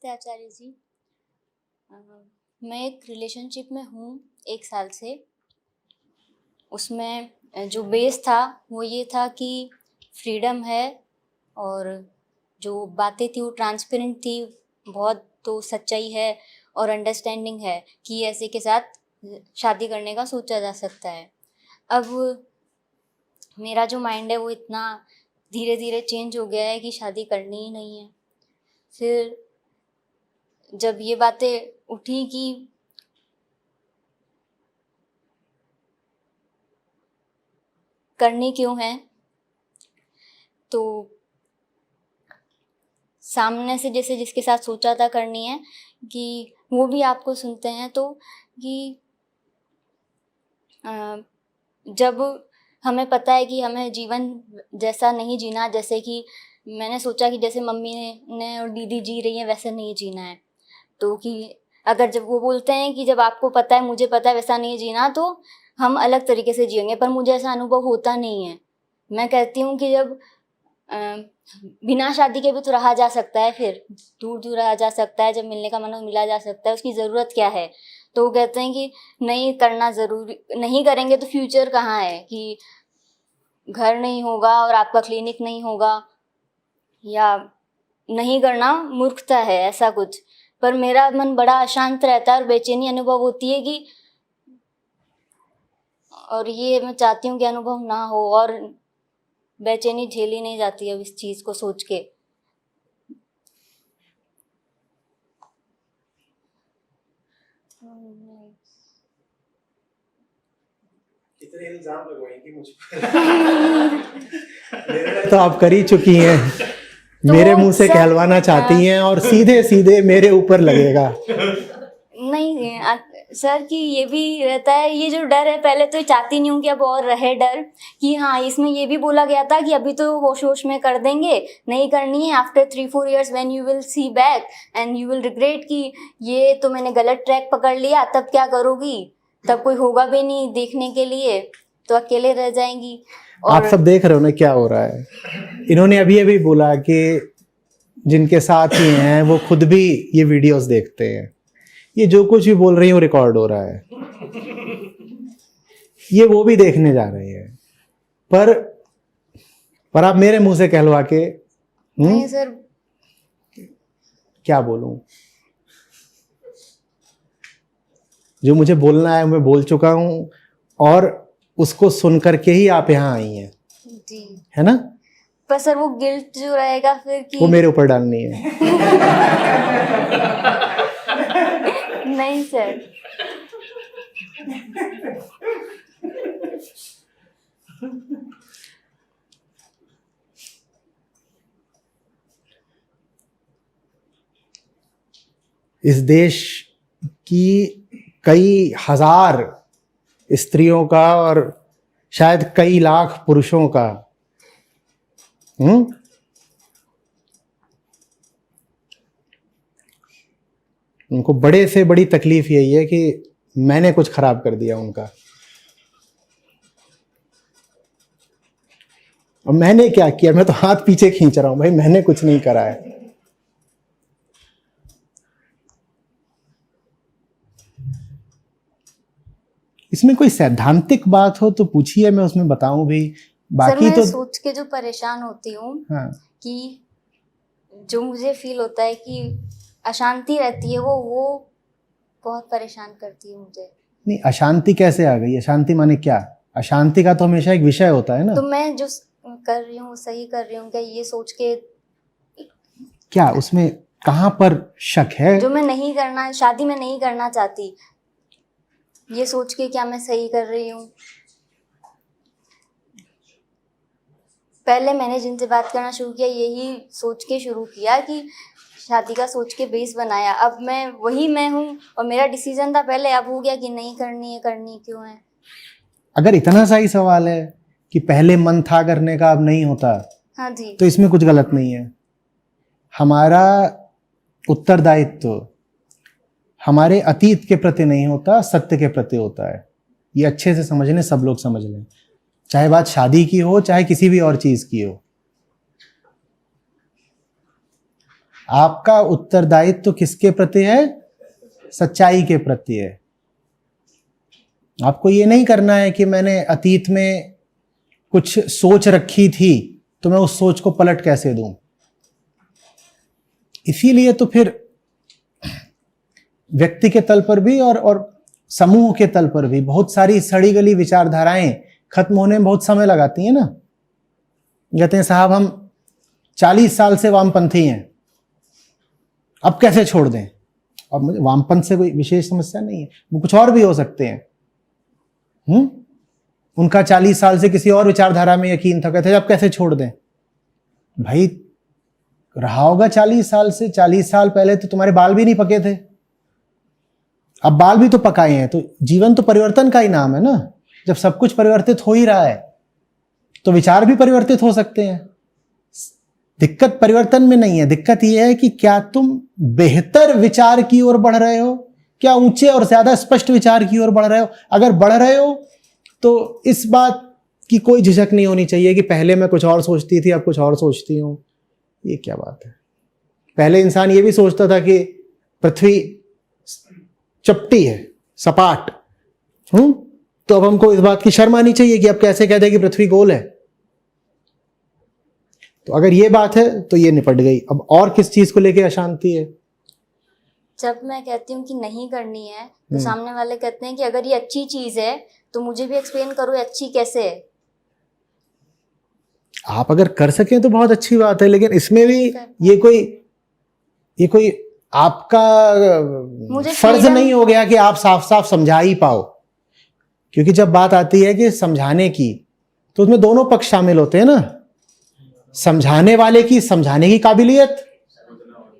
नमस्ते आचार्य जी। मैं एक रिलेशनशिप में हूँ 1 साल से। उसमें जो बेस था वो ये था कि फ्रीडम है और जो बातें थी वो ट्रांसपेरेंट थी, बहुत तो सच्चाई है और अंडरस्टैंडिंग है कि ऐसे के साथ शादी करने का सोचा जा सकता है। अब मेरा जो माइंड है वो इतना धीरे धीरे चेंज हो गया है कि शादी करनी ही नहीं है। फिर जब ये बातें उठी कि करनी क्यों है, तो सामने से जैसे जिसके साथ सोचा था करनी है कि वो भी आपको सुनते हैं, तो कि जब हमें पता है कि हमें जीवन जैसा नहीं जीना, जैसे कि मैंने सोचा कि जैसे मम्मी ने और दीदी जी रही हैं वैसे नहीं जीना है, तो कि अगर जब वो बोलते हैं कि जब आपको पता है, मुझे पता है वैसा नहीं जीना, तो हम अलग तरीके से जिएंगे, पर मुझे ऐसा अनुभव होता नहीं है। मैं कहती हूँ कि जब बिना शादी के भी तो रहा जा सकता है, फिर दूर दूर रहा जा सकता है, जब मिलने का मन हो मिला जा सकता है, उसकी ज़रूरत क्या है। तो वो कहते हैं कि नहीं करना ज़रूरी, नहीं करेंगे तो फ्यूचर कहाँ है, कि घर नहीं होगा और आपका क्लिनिक नहीं होगा, या नहीं करना मूर्खता है, ऐसा कुछ। पर मेरा मन बड़ा अशांत रहता है और बेचैनी अनुभव होती है कि, और ये मैं चाहती हूँ कि अनुभव ना हो, और बेचैनी झेली नहीं जाती अब इस चीज़ को सोच के। इतने इल्जाम लगवाएंगे मुझ पर। तो आप कर ही चुकी हैं। तो मेरे मुंह से कहलवाना चाहती हैं और सीधे सीधे मेरे ऊपर लगेगा। नहीं सर, कि ये भी रहता है, ये जो डर है, पहले तो चाहती नहीं हूँ कि अब और रहे डर, कि हाँ इसमें ये भी बोला गया था कि अभी तो होश होश में कर देंगे, नहीं करनी है, after 3-4 years when you will see back and you will regret कि ये तो मैंने गलत ट्रैक पकड़ लिया, तब क्या करोगी, तब कोई होगा भी नहीं देखने के लिए, तो अकेले रह जाएंगी। और आप सब देख रहे हो ना क्या हो रहा है। इन्होंने अभी अभी बोला कि जिनके साथ ही हैं वो खुद भी ये वीडियोस देखते हैं, ये जो कुछ भी बोल रही है वो रिकॉर्ड हो रहा है, ये वो भी देखने जा रहे हैं। पर आप मेरे मुंह से कहलवा के नहीं सर, क्या बोलूं, जो मुझे बोलना है मैं बोल चुका हूं, और उसको सुन करके ही आप यहाँ आई हैं जी, है ना। पर सर वो गिल्ट जो रहेगा फिर कि वो मेरे ऊपर डालनी है। नहीं सर, इस देश की कई हजार स्त्रियों का और शायद कई लाख पुरुषों का उनको बड़े से बड़ी तकलीफ यही है कि मैंने कुछ खराब कर दिया उनका। और मैंने क्या किया, मैं तो हाथ पीछे खींच रहा हूं, भाई मैंने कुछ नहीं करा है। इसमें कोई सैद्धांतिक बात हो तो पूछिए, मैं उसमें बताऊं भी। बाकी सर, मैं तो सोच के जो परेशान होती हूँ, हाँ, कि जो मुझे फील होता है कि अशांति रहती है, वो बहुत परेशान करती है मुझे। नहीं, अशांति कैसे आ गई? अशांति माने क्या? अशांति का तो हमेशा एक विषय होता है ना। तो मैं जो कर रही हूँ सही कर रही हूँ क्या, ये सोच के? क्या उसमें कहाँ पर शक है? जो मैं नहीं करना, शादी में नहीं करना चाहती, ये सोच के क्या मैं सही कर रही हूँ? पहले मैंने जिनसे बात करना शुरू किया यही सोच के शुरू किया कि शादी का सोच के बेस बनाया। अब मैं वही मैं हूँ, और मेरा डिसीजन था पहले, अब हो गया कि नहीं करनी है, करनी क्यों है। अगर इतना सा ही सवाल है कि पहले मन था करने का अब नहीं होता, हाँ जी, तो इसमें कुछ गलत नहीं है। हमारा उत्तरदायित्व हमारे अतीत के प्रति नहीं होता, सत्य के प्रति होता है। ये अच्छे से समझ लें, सब लोग समझ लें, चाहे बात शादी की हो चाहे किसी भी और चीज की हो। आपका उत्तरदायित्व तो किसके प्रति है? सच्चाई के प्रति है। आपको ये नहीं करना है कि मैंने अतीत में कुछ सोच रखी थी तो मैं उस सोच को पलट कैसे दूं। इसीलिए तो फिर व्यक्ति के तल पर भी और समूह के तल पर भी बहुत सारी सड़ी गली विचारधाराएं खत्म होने में बहुत समय लगाती हैं ना। कहते हैं साहब हम 40 साल से वामपंथी हैं, अब कैसे छोड़ दें। और मुझे वामपंथ से कोई विशेष समस्या नहीं है, वो कुछ और भी हो सकते हैं। उनका 40 साल से किसी और विचारधारा में यकीन था, कहते अब कैसे छोड़ दें। भाई रहा होगा 40 साल से, 40 साल पहले तो तुम्हारे बाल भी नहीं पके थे, अब बाल भी तो पकाए हैं। तो जीवन तो परिवर्तन का ही नाम है ना। जब सब कुछ परिवर्तित हो ही रहा है तो विचार भी परिवर्तित हो सकते हैं। दिक्कत परिवर्तन में नहीं है, दिक्कत यह है कि क्या तुम बेहतर विचार की ओर बढ़ रहे हो, क्या ऊंचे और ज्यादा स्पष्ट विचार की ओर बढ़ रहे हो। अगर बढ़ रहे हो तो इस बात की कोई झिझक नहीं होनी चाहिए कि पहले मैं कुछ और सोचती थी अब कुछ और सोचती हूं। ये क्या बात है। पहले इंसान ये भी सोचता था कि पृथ्वी चपटी है, सपाट, तो अब हमको इस बात की शर्म आनी चाहिए कि अब कैसे कहते हैं कि पृथ्वी गोल है। तो अगर ये बात है तो ये निपट गई। अब और किस चीज को लेके अशांति है? जब मैं कहती हूँ कि नहीं करनी है तो सामने वाले कहते हैं कि अगर ये अच्छी चीज है तो मुझे भी एक्सप्लेन करो ये अच्छी कैसे है। आप अगर कर सकें तो बहुत अच्छी बात है, लेकिन इसमें भी ये कोई आपका फर्ज नहीं हो गया कि आप साफ साफ समझा ही पाओ। क्योंकि जब बात आती है कि समझाने की तो उसमें दोनों पक्ष शामिल होते हैं ना। समझाने वाले की समझाने की काबिलियत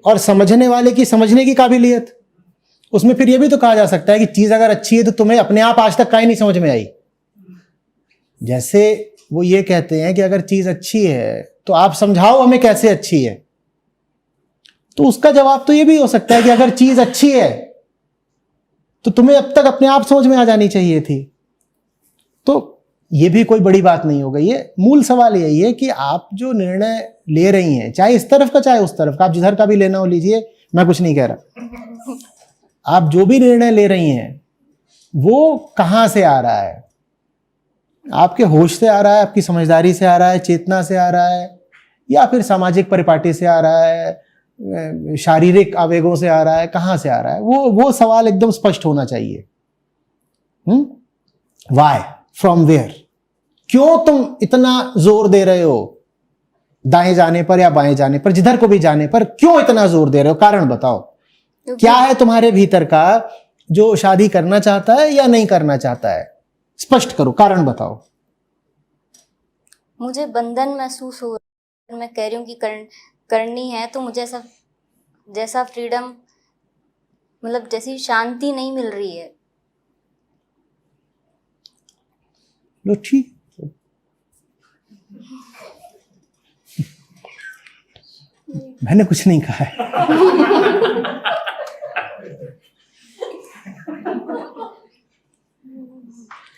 और समझने वाले की समझने की काबिलियत। उसमें फिर यह भी तो कहा जा सकता है कि चीज अगर अच्छी है तो तुम्हें अपने आप आज तक काहे नहीं समझ में आई। जैसे वो ये कहते हैं कि अगर चीज अच्छी है तो आप समझाओ हमें कैसे अच्छी है। तो उसका जवाब तो ये भी हो सकता है कि अगर चीज अच्छी है तो तुम्हें अब तक अपने आप समझ में आ जानी चाहिए थी। तो ये भी कोई बड़ी बात नहीं हो गई है। मूल सवाल यही है कि आप जो निर्णय ले रही हैं, चाहे इस तरफ का चाहे उस तरफ का, आप जिधर का भी लेना हो लीजिए, मैं कुछ नहीं कह रहा। आप जो भी निर्णय ले रही हैं वो कहां से आ रहा है? आपके होश से आ रहा है, आपकी समझदारी से आ रहा है, चेतना से आ रहा है, या फिर सामाजिक परिपाटी से आ रहा है, शारीरिक आवेगों से आ रहा है? कहां से आ रहा है? वो सवाल एकदम स्पष्ट होना चाहिए। वाई, फ्रॉम वेयर, क्यों तुम इतना जोर दे रहे हो दाएं जाने पर या बाएं जाने पर, जिधर को भी जाने पर क्यों इतना जोर दे रहे हो? कारण बताओ। क्या है तुम्हारे भीतर का जो शादी करना चाहता है या नहीं करना चाहता है? स्पष्ट करो, कारण बताओ। मुझे बंधन महसूस हो रहा है, मैं कह रही हूँ कि करनी है तो मुझे ऐसा जैसा फ्रीडम, मतलब जैसी शांति नहीं मिल रही है। लो ठीक, मैंने कुछ नहीं कहा है।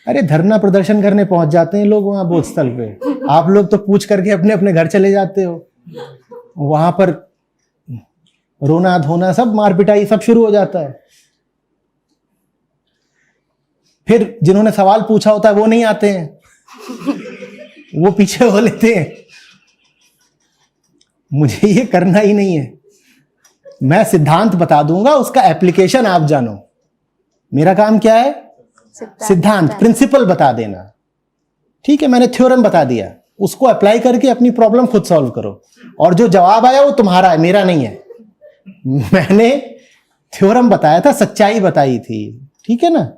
अरे धरना प्रदर्शन करने पहुंच जाते हैं लोग वहां बोध स्थल पे, आप लोग तो पूछ करके अपने अपने घर चले जाते हो। वहां पर रोना धोना सब, मार पिटाई सब शुरू हो जाता है। फिर जिन्होंने सवाल पूछा होता है वो नहीं आते हैं, वो पीछे हो लेते हैं। मुझे ये करना ही नहीं है। मैं सिद्धांत बता दूंगा, उसका एप्लीकेशन आप जानो। मेरा काम क्या है? सिद्धांत, प्रिंसिपल बता देना। ठीक है, मैंने थ्योरम बता दिया, उसको अप्लाई करके अपनी प्रॉब्लम खुद सॉल्व करो। और जो जवाब आया वो तुम्हारा है, मेरा नहीं है। मैंने थ्योरम बताया था, सच्चाई बताई थी, ठीक है ना।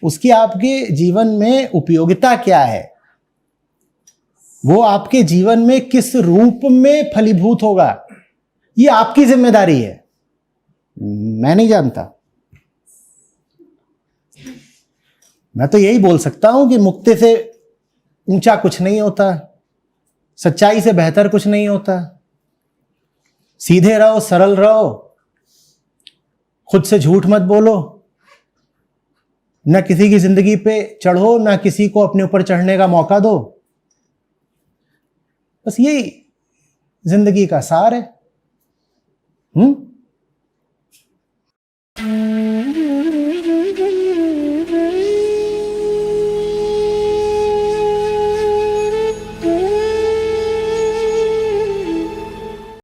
उसकी आपके जीवन में उपयोगिता क्या है, वो आपके जीवन में किस रूप में फलीभूत होगा, ये आपकी जिम्मेदारी है, मैं नहीं जानता। मैं तो यही बोल सकता हूं कि मुक्ति से ऊंचा कुछ नहीं होता, सच्चाई से बेहतर कुछ नहीं होता। सीधे रहो, सरल रहो, खुद से झूठ मत बोलो, ना किसी की जिंदगी पे चढ़ो, ना किसी को अपने ऊपर चढ़ने का मौका दो। बस यही जिंदगी का सार है। हम्म